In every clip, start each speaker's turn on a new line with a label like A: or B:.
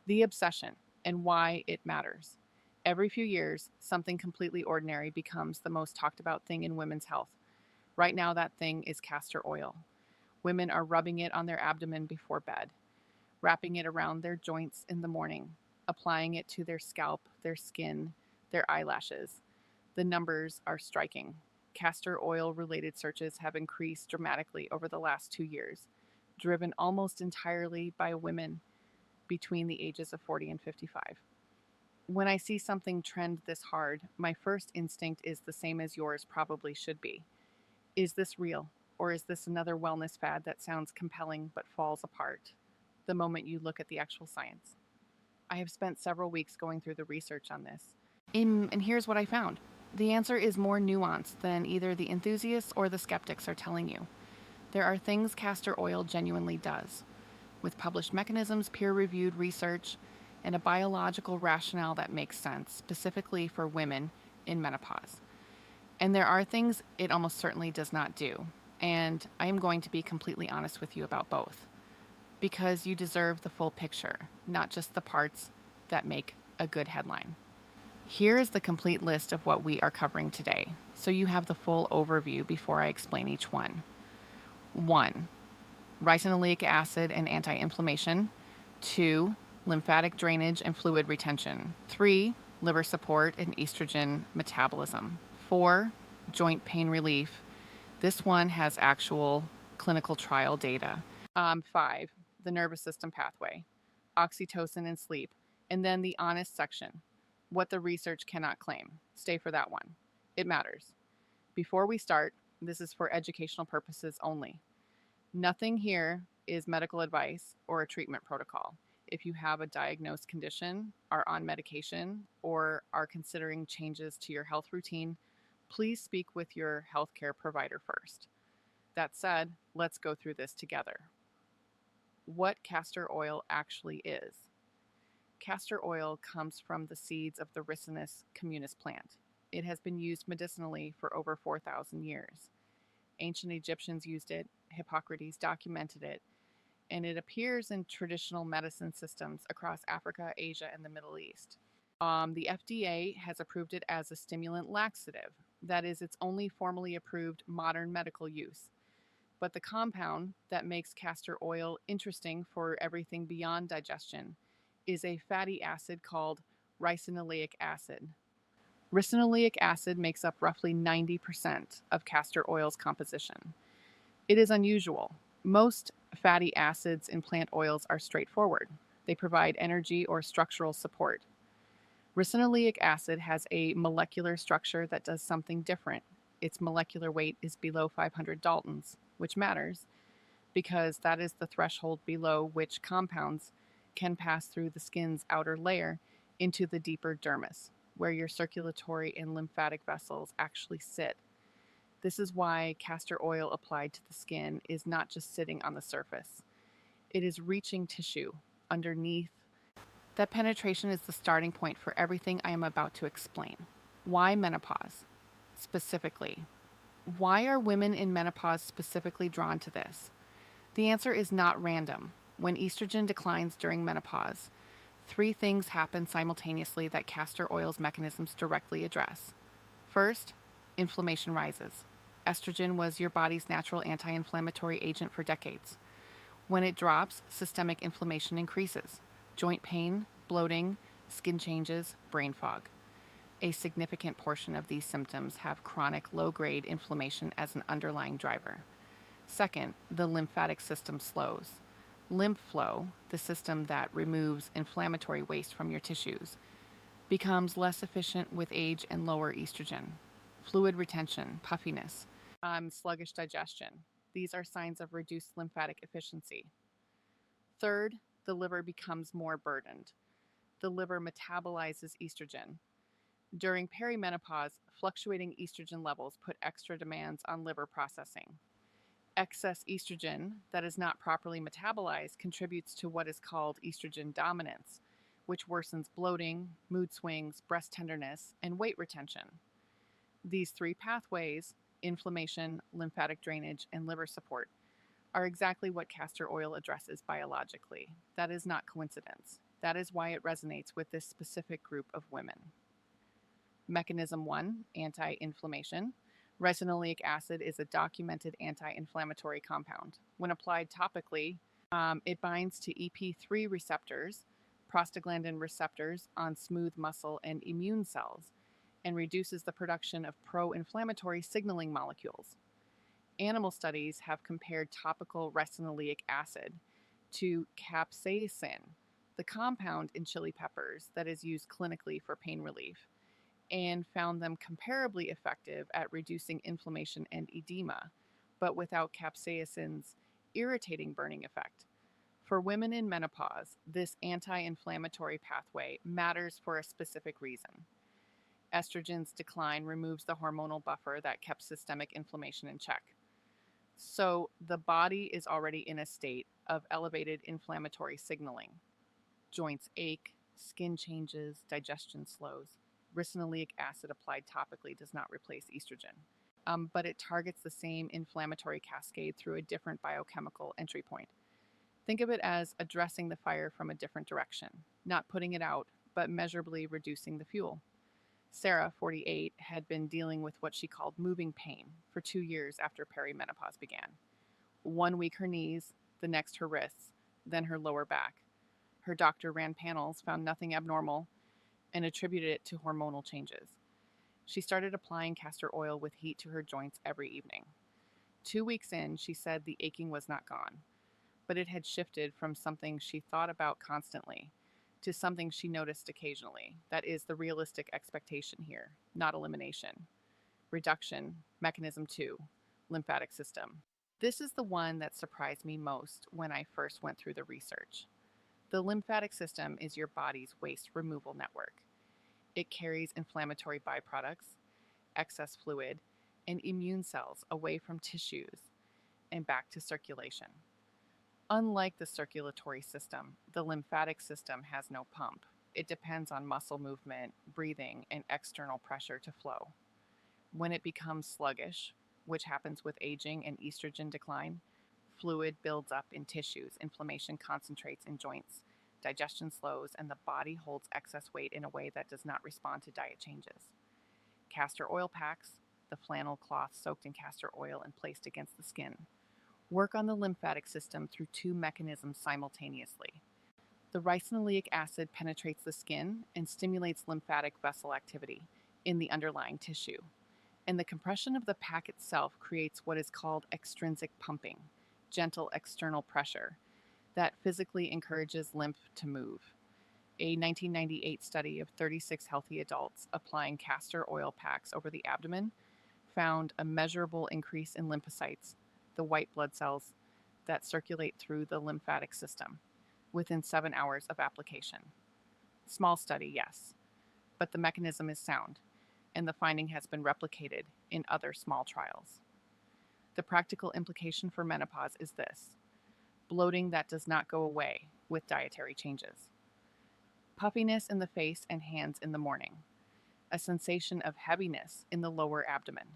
A: The obsession and why it matters. Every few years, something completely ordinary becomes the most talked about thing in women's health. Right now, that thing is castor oil. Women are rubbing it on their abdomen before bed, wrapping it around their joints in the morning, applying it to their scalp, their skin, their eyelashes. The numbers are striking. Castor oil related searches have increased dramatically over the last 2 years, driven almost entirely by women between the ages of 40 and 55. When I see something trend this hard, my first instinct is the same as yours probably should be. Is this real? Or is this another wellness fad that sounds compelling but falls apart the moment you look at the actual science? I have spent several weeks going through the research on this. And here's what I found. The answer is more nuanced than either the enthusiasts or the skeptics are telling you. There are things castor oil genuinely does, with published mechanisms, peer reviewed research, and a biological rationale that makes sense, specifically for women in menopause. And there are things it almost certainly does not do. And I am going to be completely honest with you about both, because you deserve the full picture, not just the parts that make a good headline. Here is the complete list of what we are covering today, so you have the full overview before I explain each one. 1. Ricinoleic acid and anti-inflammation. 2. Lymphatic drainage and fluid retention. 3. Liver support and estrogen metabolism. 4. Joint pain relief. This one has actual clinical trial data. 5. The nervous system pathway. Oxytocin and sleep. And then the honest section. What the research cannot claim. Stay for that one. It matters. Before we start, this is for educational purposes only. Nothing here is medical advice or a treatment protocol. If you have a diagnosed condition, are on medication, or are considering changes to your health routine, please speak with your healthcare provider first. That said, let's go through this together. What castor oil actually is. Castor oil comes from the seeds of the Ricinus communis plant. It has been used medicinally for over 4,000 years. Ancient Egyptians used it, Hippocrates documented it, and it appears in traditional medicine systems across Africa, Asia, and the Middle East. The FDA has approved it as a stimulant laxative. That is its only formally approved modern medical use. But the compound that makes castor oil interesting for everything beyond digestion is a fatty acid called ricinoleic acid. Ricinoleic acid makes up roughly 90% of castor oil's composition. It is unusual. Most fatty acids in plant oils are straightforward. They provide energy or structural support. Ricinoleic acid has a molecular structure that does something different. Its molecular weight is below 500 Daltons, which matters because that is the threshold below which compounds can pass through the skin's outer layer into the deeper dermis, where your circulatory and lymphatic vessels actually sit. This is why castor oil applied to the skin is not just sitting on the surface. It is reaching tissue underneath. That penetration is the starting point for everything I am about to explain. Why menopause? Specifically, why are women in menopause specifically drawn to this? The answer is not random. When estrogen declines during menopause, 3 things happen simultaneously that castor oil's mechanisms directly address. First, inflammation rises. Estrogen was your body's natural anti-inflammatory agent for decades. When it drops, systemic inflammation increases. Joint pain, bloating, skin changes, brain fog. A significant portion of these symptoms have chronic low-grade inflammation as an underlying driver. Second, the lymphatic system slows. Lymph flow, the system that removes inflammatory waste from your tissues, becomes less efficient with age and lower estrogen. Fluid retention, puffiness, sluggish digestion. These are signs of reduced lymphatic efficiency. Third, the liver becomes more burdened. The liver metabolizes estrogen. During perimenopause, fluctuating estrogen levels put extra demands on liver processing. Excess estrogen that is not properly metabolized contributes to what is called estrogen dominance, which worsens bloating, mood swings, breast tenderness, and weight retention. These 3 pathways, inflammation, lymphatic drainage, and liver support, are exactly what castor oil addresses biologically. That is not coincidence. That is why it resonates with this specific group of women. Mechanism 1, anti-inflammation. Ricinoleic acid is a documented anti-inflammatory compound. When applied topically, it binds to EP3 receptors, prostaglandin receptors on smooth muscle and immune cells, and reduces the production of pro-inflammatory signaling molecules. Animal studies have compared topical ricinoleic acid to capsaicin, the compound in chili peppers that is used clinically for pain relief, and found them comparably effective at reducing inflammation and edema, but without capsaicin's irritating burning effect. For women in menopause, this anti-inflammatory pathway matters for a specific reason. Estrogen's decline removes the hormonal buffer that kept systemic inflammation in check. So the body is already in a state of elevated inflammatory signaling. Joints ache, skin changes, digestion slows. Ricinoleic acid applied topically does not replace estrogen, but it targets the same inflammatory cascade through a different biochemical entry point. Think of it as addressing the fire from a different direction, not putting it out, but measurably reducing the fuel. Sarah, 48, had been dealing with what she called moving pain for 2 years after perimenopause began. 1 week her knees, the next her wrists, then her lower back. Her doctor ran panels, found nothing abnormal, and attributed it to hormonal changes. She started applying castor oil with heat to her joints every evening. 2 weeks in, she said the aching was not gone, but it had shifted from something she thought about constantly to something she noticed occasionally. That is the realistic expectation here, not elimination. Reduction, mechanism 2, lymphatic system. This is the one that surprised me most when I first went through the research. The lymphatic system is your body's waste removal network. It carries inflammatory byproducts, excess fluid, and immune cells away from tissues and back to circulation. Unlike the circulatory system, the lymphatic system has no pump. It depends on muscle movement, breathing, and external pressure to flow. When it becomes sluggish, which happens with aging and estrogen decline, fluid builds up in tissues, inflammation concentrates in joints, digestion slows, and the body holds excess weight in a way that does not respond to diet changes. Castor oil packs, the flannel cloth soaked in castor oil and placed against the skin, work on the lymphatic system through 2 mechanisms simultaneously. The ricinoleic acid penetrates the skin and stimulates lymphatic vessel activity in the underlying tissue, and the compression of the pack itself creates what is called extrinsic pumping, gentle external pressure, that physically encourages lymph to move. A 1998 study of 36 healthy adults applying castor oil packs over the abdomen found a measurable increase in lymphocytes, the white blood cells that circulate through the lymphatic system, within 7 hours of application. Small study, yes, but the mechanism is sound, and the finding has been replicated in other small trials. The practical implication for menopause is this: bloating that does not go away with dietary changes. Puffiness in the face and hands in the morning. A sensation of heaviness in the lower abdomen.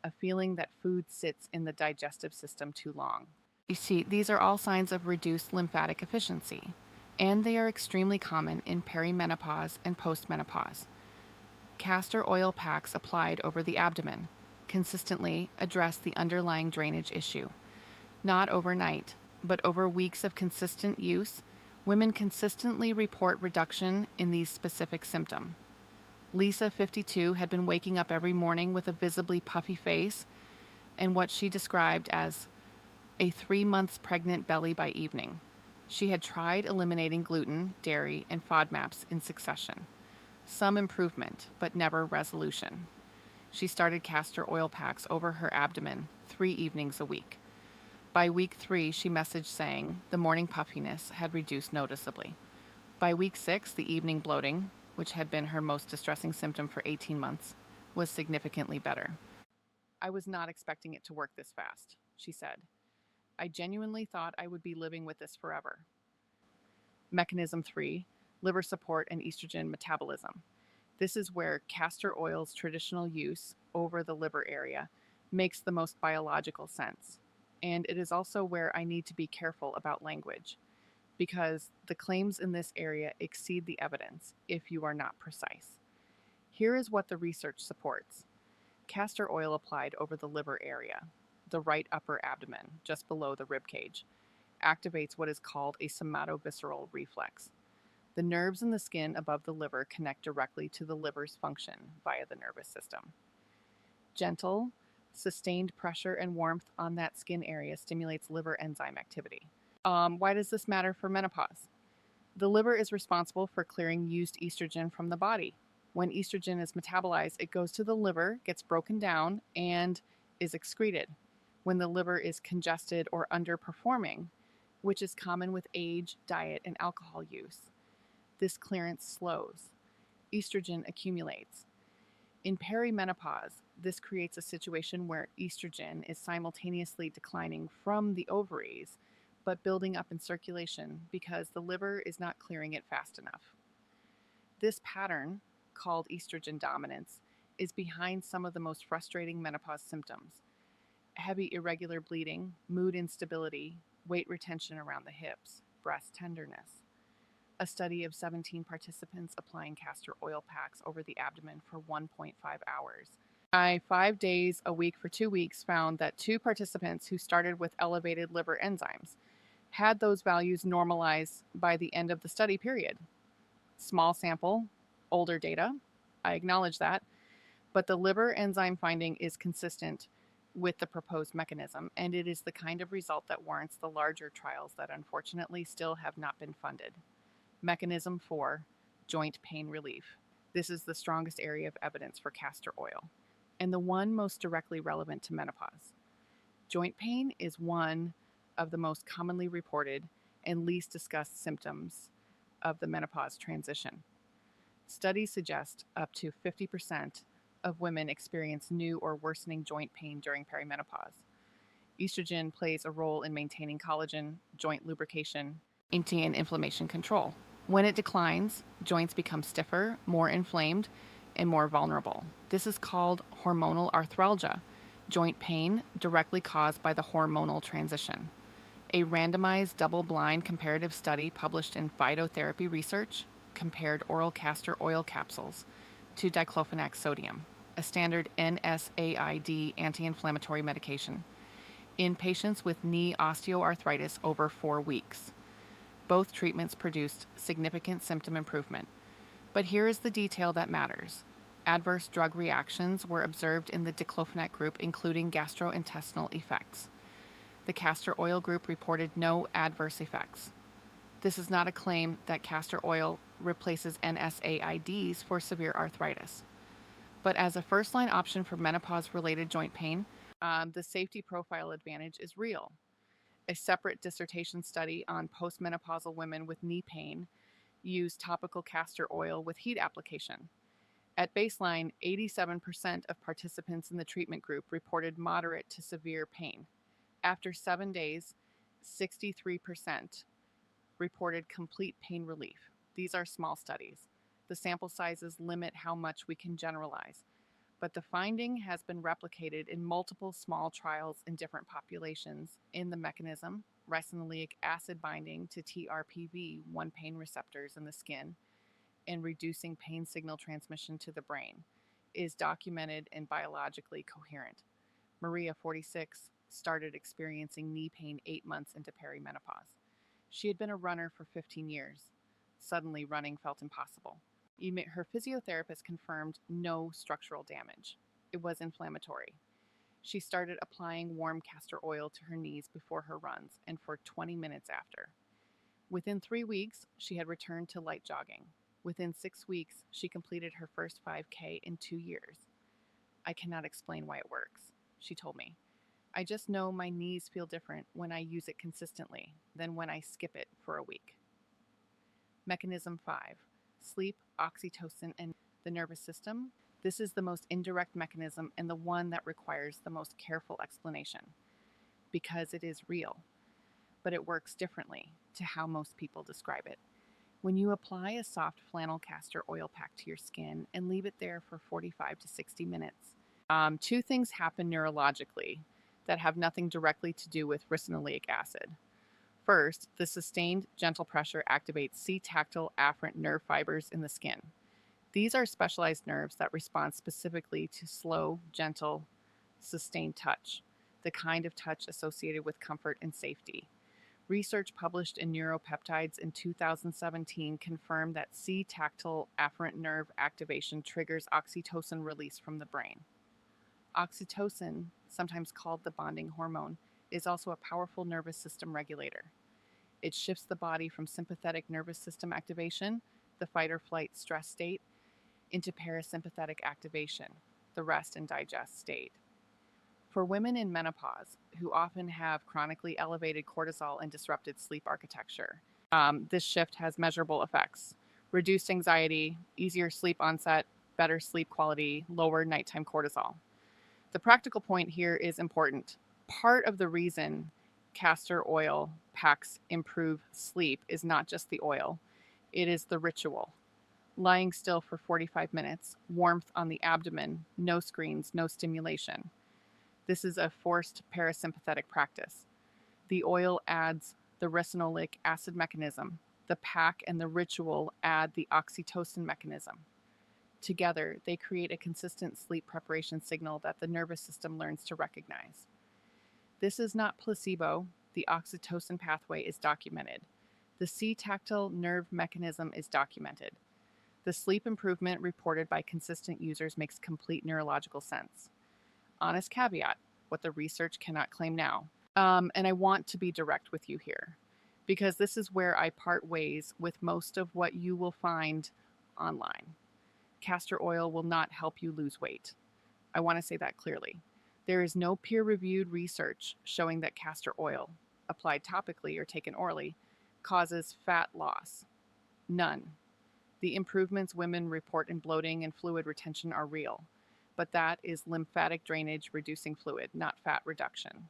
A: A feeling that food sits in the digestive system too long. You see, these are all signs of reduced lymphatic efficiency, and they are extremely common in perimenopause and postmenopause. Castor oil packs applied over the abdomen consistently address the underlying drainage issue. Not overnight, but over weeks of consistent use, women consistently report reduction in these specific symptoms. Lisa, 52, had been waking up every morning with a visibly puffy face and what she described as a 3 months pregnant belly by evening. She had tried eliminating gluten, dairy, and FODMAPs in succession. Some improvement, but never resolution. She started castor oil packs over her abdomen 3 evenings a week. By week 3, she messaged saying the morning puffiness had reduced noticeably. By week 6, the evening bloating, which had been her most distressing symptom for 18 months, was significantly better. I was not expecting it to work this fast, she said. I genuinely thought I would be living with this forever. Mechanism 3, liver support and estrogen metabolism. This is where castor oil's traditional use over the liver area makes the most biological sense. And it is also where I need to be careful about language. because the claims in this area exceed the evidence if you are not precise. Here is what the research supports. Castor oil applied over the liver area, the right upper abdomen, just below the rib cage, activates what is called a somatovisceral reflex. The nerves in the skin above the liver connect directly to the liver's function via the nervous system. Gentle, sustained pressure and warmth on that skin area stimulates liver enzyme activity. Why does this matter for menopause? The liver is responsible for clearing used estrogen from the body. When estrogen is metabolized, it goes to the liver, gets broken down, and is excreted. When the liver is congested or underperforming, which is common with age, diet, and alcohol use, this clearance slows. Estrogen accumulates. In perimenopause, this creates a situation where estrogen is simultaneously declining from the ovaries, but building up in circulation because the liver is not clearing it fast enough. This pattern, called estrogen dominance, is behind some of the most frustrating menopause symptoms: heavy irregular bleeding, mood instability, weight retention around the hips, breast tenderness. A study of 17 participants applying castor oil packs over the abdomen for 1.5 hours. 5 days a week for 2 weeks found that 2 participants who started with elevated liver enzymes had those values normalize by the end of the study period. Small sample, older data, I acknowledge that, but the liver enzyme finding is consistent with the proposed mechanism, and it is the kind of result that warrants the larger trials that unfortunately still have not been funded. Mechanism 4, joint pain relief. This is the strongest area of evidence for castor oil, and the one most directly relevant to menopause. Joint pain is one of the most commonly reported and least discussed symptoms of the menopause transition. Studies suggest up to 50% of women experience new or worsening joint pain during perimenopause. Estrogen plays a role in maintaining collagen, joint lubrication, and inflammation control. When it declines, joints become stiffer, more inflamed, and more vulnerable. This is called hormonal arthralgia, joint pain directly caused by the hormonal transition. A randomized double-blind comparative study published in Phytotherapy Research compared oral castor oil capsules to diclofenac sodium, a standard NSAID anti-inflammatory medication, in patients with knee osteoarthritis over 4 weeks. Both treatments produced significant symptom improvement. But here is the detail that matters. Adverse drug reactions were observed in the diclofenac group, including gastrointestinal effects. The castor oil group reported no adverse effects. This is not a claim that castor oil replaces NSAIDs for severe arthritis. But as a first-line option for menopause-related joint pain, the safety profile advantage is real. A separate dissertation study on postmenopausal women with knee pain used topical castor oil with heat application. At baseline, 87% of participants in the treatment group reported moderate to severe pain. After 7 days, 63% reported complete pain relief. These are small studies. The sample sizes limit how much we can generalize, but the finding has been replicated in multiple small trials in different populations in the mechanism, ricinoleic acid binding to TRPV1 pain receptors in the skin, and reducing pain signal transmission to the brain, is documented and biologically coherent. Maria, 46, started experiencing knee pain 8 months into perimenopause. She had been a runner for 15 years. Suddenly, running felt impossible. Her physiotherapist confirmed no structural damage. It was inflammatory. She started applying warm castor oil to her knees before her runs and for 20 minutes after. Within 3 weeks, she had returned to light jogging. Within 6 weeks, she completed her first 5K in 2 years. I cannot explain why it works, she told me. I just know my knees feel different when I use it consistently than when I skip it for a week. Mechanism 5. Sleep, oxytocin, and the nervous system. This is the most indirect mechanism and the one that requires the most careful explanation, because it is real, but it works differently to how most people describe it. When you apply a soft flannel castor oil pack to your skin and leave it there for 45 to 60 minutes, 2 things happen neurologically that have nothing directly to do with ricinoleic acid. First, the sustained gentle pressure activates C-tactile afferent nerve fibers in the skin. These are specialized nerves that respond specifically to slow, gentle, sustained touch, the kind of touch associated with comfort and safety. Research published in Neuropeptides in 2017 confirmed that C-tactile afferent nerve activation triggers oxytocin release from the brain. Oxytocin, sometimes called the bonding hormone, is also a powerful nervous system regulator. It shifts the body from sympathetic nervous system activation, the fight or flight stress state, into parasympathetic activation, the rest and digest state. For women in menopause, who often have chronically elevated cortisol and disrupted sleep architecture, this shift has measurable effects: reduced anxiety, easier sleep onset, better sleep quality, lower nighttime cortisol. The practical point here is important. Part of the reason castor oil packs improve sleep is not just the oil, it is the ritual. Lying still for 45 minutes, warmth on the abdomen, no screens, no stimulation. This is a forced parasympathetic practice. The oil adds the ricinoleic acid mechanism. The pack and the ritual add the oxytocin mechanism. Together, they create a consistent sleep preparation signal that the nervous system learns to recognize. This is not placebo. The oxytocin pathway is documented. The C-tactile nerve mechanism is documented. The sleep improvement reported by consistent users makes complete neurological sense. Honest caveat, what the research cannot claim now. And I want to be direct with you here, because this is where I part ways with most of what you will find online. Castor oil will not help you lose weight. I want to say that clearly. There is no peer-reviewed research showing that castor oil, applied topically or taken orally, causes fat loss. None. The improvements women report in bloating and fluid retention are real, but that is lymphatic drainage reducing fluid, not fat reduction.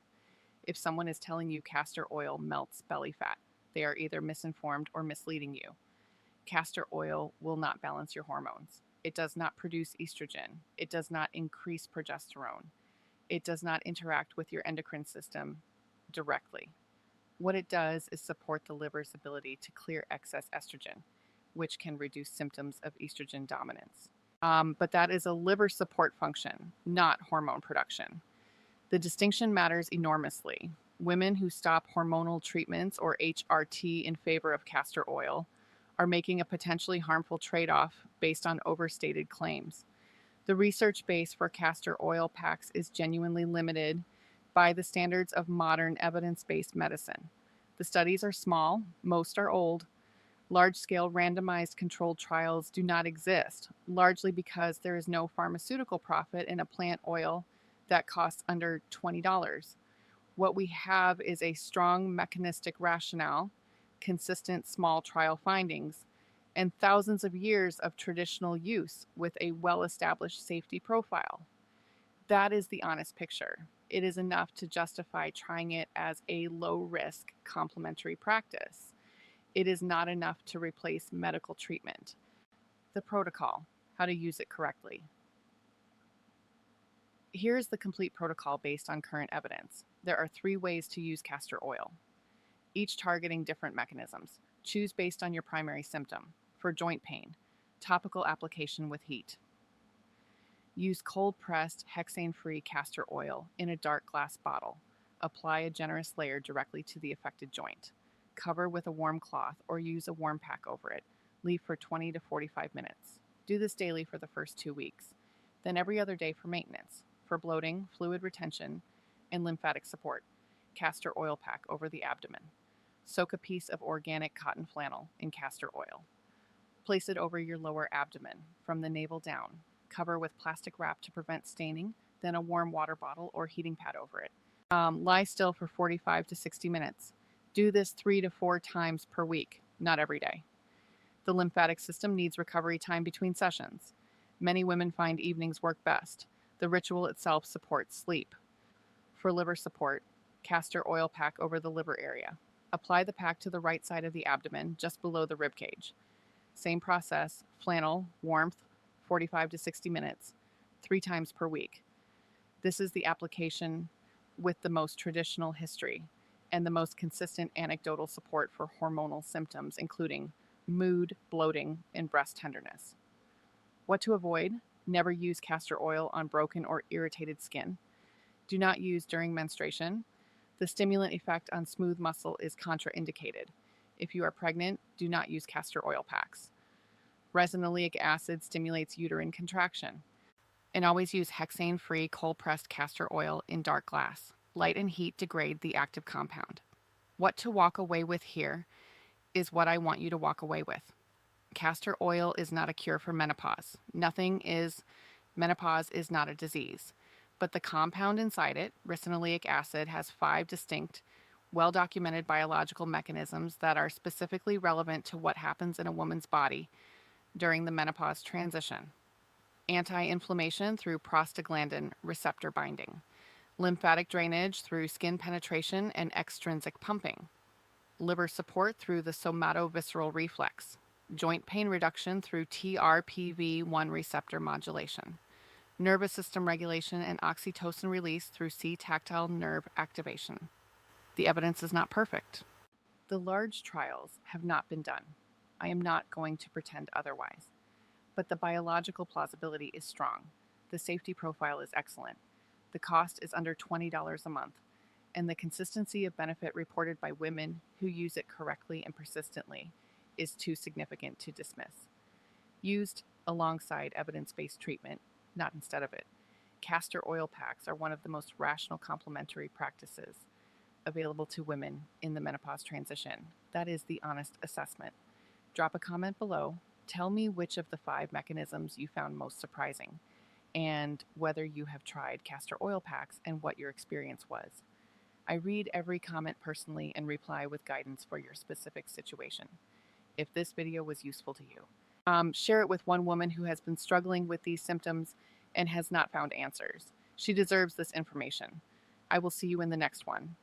A: If someone is telling you castor oil melts belly fat, they are either misinformed or misleading you. Castor oil will not balance your hormones. It does not produce estrogen. It does not increase progesterone. It does not interact with your endocrine system directly. What it does is support the liver's ability to clear excess estrogen, which can reduce symptoms of estrogen dominance. But that is a liver support function, not hormone production. The distinction matters enormously. Women who stop hormonal treatments or HRT in favor of castor oil are making a potentially harmful trade-off based on overstated claims. The research base for castor oil packs is genuinely limited by the standards of modern evidence-based medicine. The studies are small, most are old. Large-scale randomized controlled trials do not exist, largely because there is no pharmaceutical profit in a plant oil that costs under $20. What we have is a strong mechanistic rationale, consistent small trial findings, and thousands of years of traditional use with a well-established safety profile. That is the honest picture. It is enough to justify trying it as a low-risk complementary practice. It is not enough to replace medical treatment. The protocol, how to use it correctly. Here is the complete protocol based on current evidence. There are 3 ways to use castor oil, each targeting different mechanisms. Choose based on your primary symptom. For joint pain, topical application with heat. Use cold-pressed, hexane-free castor oil in a dark glass bottle. Apply a generous layer directly to the affected joint. Cover with a warm cloth or use a warm pack over it. Leave for 20 to 45 minutes. Do this daily for the first 2 weeks. Then every other day for maintenance. For bloating, fluid retention, and lymphatic support, castor oil pack over the abdomen. Soak a piece of organic cotton flannel in castor oil. Place it over your lower abdomen from the navel down. Cover with plastic wrap to prevent staining, then a warm water bottle or heating pad over it. Lie still for 45 to 60 minutes. Do this 3 to 4 times per week, not every day. The lymphatic system needs recovery time between sessions. Many women find evenings work best. The ritual itself supports sleep. For liver support, castor oil pack over the liver area. Apply the pack to the right side of the abdomen, just below the rib cage. Same process, flannel, warmth, 45 to 60 minutes, 3 times per week. This is the application with the most traditional history. and the most consistent anecdotal support for hormonal symptoms, including mood, bloating, and breast tenderness. What to avoid? Never use castor oil on broken or irritated skin. Do not use during menstruation. The stimulant effect on smooth muscle is contraindicated. If you are pregnant, do not use castor oil packs. Ricinoleic acid stimulates uterine contraction. And always use hexane-free cold-pressed castor oil in dark glass. Light and heat degrade the active compound. What to walk away with here is what I want you to walk away with. Castor oil is not a cure for menopause. Menopause is not a disease. But the compound inside it, ricinoleic acid, has 5 distinct, well-documented biological mechanisms that are specifically relevant to what happens in a woman's body during the menopause transition. Anti-inflammation through prostaglandin receptor binding. Lymphatic drainage through skin penetration and extrinsic pumping. Liver support through the somatovisceral reflex. Joint pain reduction through TRPV1 receptor modulation. Nervous system regulation and oxytocin release through C-tactile nerve activation. The evidence is not perfect. The large trials have not been done. I am not going to pretend otherwise. But the biological plausibility is strong. The safety profile is excellent. The cost is under $20 a month, and the consistency of benefit reported by women who use it correctly and persistently is too significant to dismiss. Used alongside evidence-based treatment, not instead of it, castor oil packs are one of the most rational complementary practices available to women in the menopause transition. That is the honest assessment. Drop a comment below. Tell me which of the 5 mechanisms you found most surprising, and whether you have tried castor oil packs and what your experience was. I read every comment personally and reply with guidance for your specific situation. If this video was useful to you, share it with one woman who has been struggling with these symptoms and has not found answers. She deserves this information. I will see you in the next one.